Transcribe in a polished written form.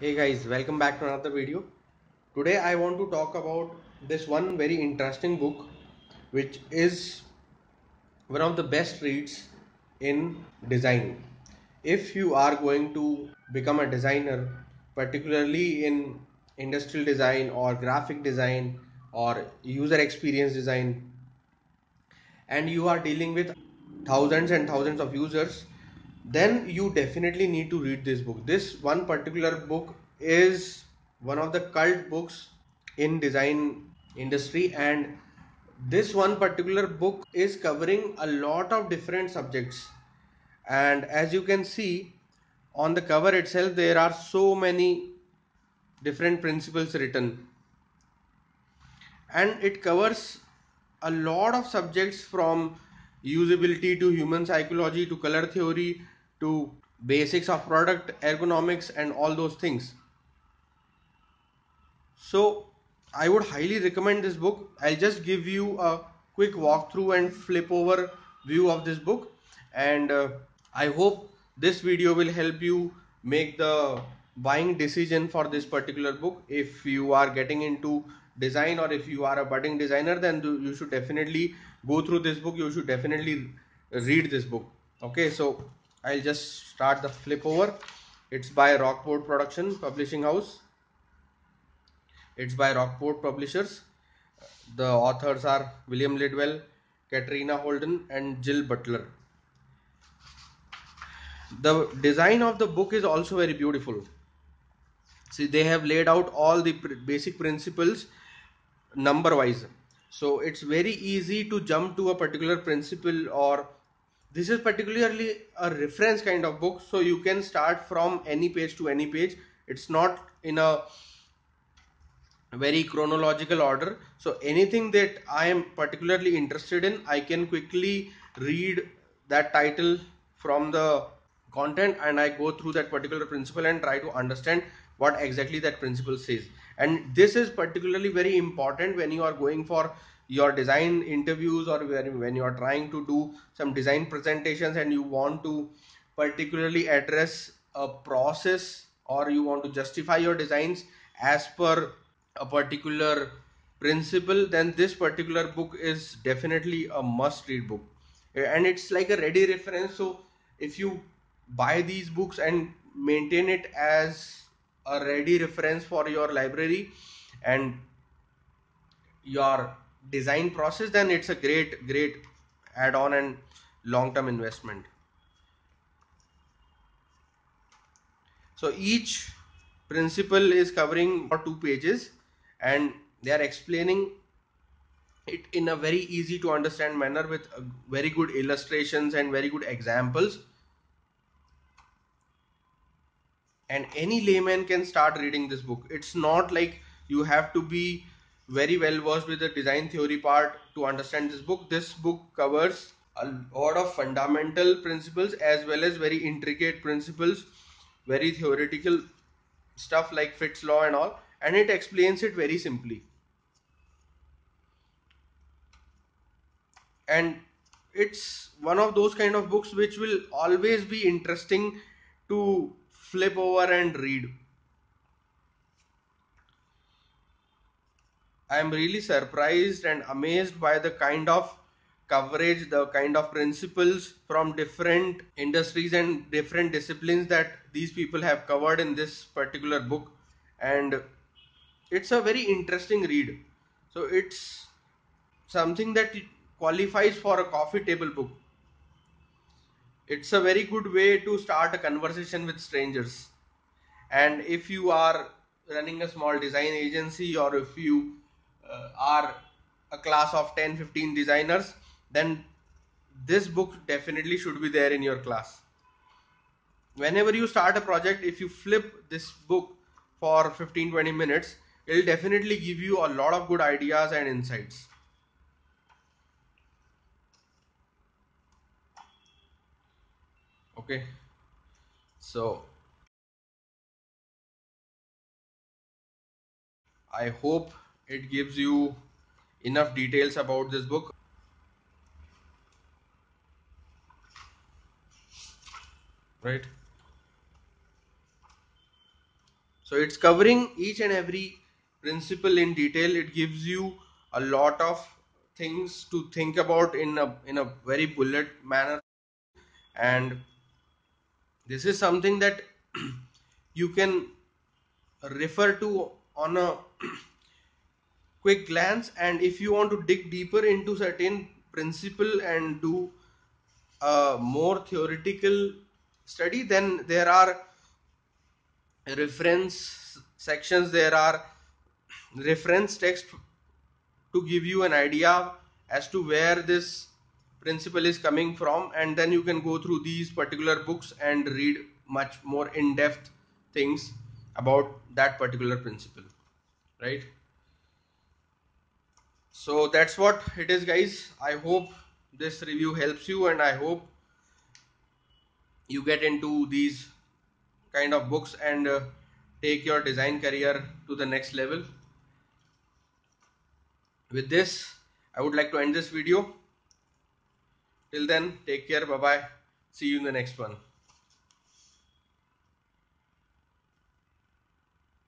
Hey guys, welcome back to another video. Today I want to talk about this one very interesting book which is one of the best reads in design. If you are going to become a designer, particularly in industrial design or graphic design or user experience design, and you are dealing with thousands and thousands of users, then you definitely need to read this book. This one particular book is one of the cult books in design industry, and this one particular book is covering a lot of different subjects. And as you can see on the cover itself, there are so many different principles written, and it covers a lot of subjects from usability to human psychology to color theory to basics of product ergonomics and all those things. So I would highly recommend this book. I'll just give you a quick walkthrough and flip over view of this book, and I hope this video will help you make the buying decision for this particular book. If you are getting into design or if you are a budding designer, then you should definitely go through this book. You should definitely read this book. Okay, so I'll just start the flip over. It's by Rockport Production Publishing House. It's by Rockport Publishers. The authors are William Lidwell, Katrina Holden, and Jill Butler. The design of the book is also very beautiful. See, they have laid out all the basic principles number wise. So it's very easy to jump to a particular principle, or this is particularly a reference kind of book. So you can start from any page to any page. It's not in a very chronological order. So anything that I am particularly interested in, I can quickly read that title from the content, and I go through that particular principle and try to understand what exactly that principle says. And this is particularly very important when you are going for your design interviews, or when you are trying to do some design presentations and you want to particularly address a process, or you want to justify your designs as per a particular principle. Then this particular book is definitely a must read book, and it's like a ready reference. So if you buy these books and maintain it as a ready reference for your library and your design process, then it's a great add-on and long-term investment. So each principle is covering for 2 pages, and they are explaining it in a very easy to understand manner with very good illustrations and very good examples, and any layman can start reading this book. It's not like you have to be very well versed with the design theory part to understand this book. This book covers a lot of fundamental principles as well as very intricate principles, very theoretical stuff like Fitts law and all, and it explains it very simply. And it's one of those kind of books which will always be interesting to flip over and read. I am really surprised and amazed by the kind of coverage, the kind of principles from different industries and different disciplines that these people have covered in this particular book. And it's a very interesting read. So it's something that qualifies for a coffee table book. It's a very good way to start a conversation with strangers. And if you are running a small design agency, or if you are a class of 10-15 designers, then this book definitely should be there in your class. Whenever you start a project, if you flip this book for 15-20 minutes, it will definitely give you a lot of good ideas and insights. Okay, so I hope it gives you enough details about this book, right? So it's covering each and every principle in detail. It gives you a lot of things to think about in a very bullet manner, and this is something that you can refer to on a quick glance. And if you want to dig deeper into certain principle and do a more theoretical study, then there are reference sections, there are reference text to give you an idea as to where this principle is coming from, and then you can go through these particular books and read much more in-depth things about that particular principle, right? So that's what it is, guys. I hope this review helps you, and I hope you get into these kind of books and take your design career to the next level. With this, I would like to end this video. Till then, take care. Bye bye. See you in the next one.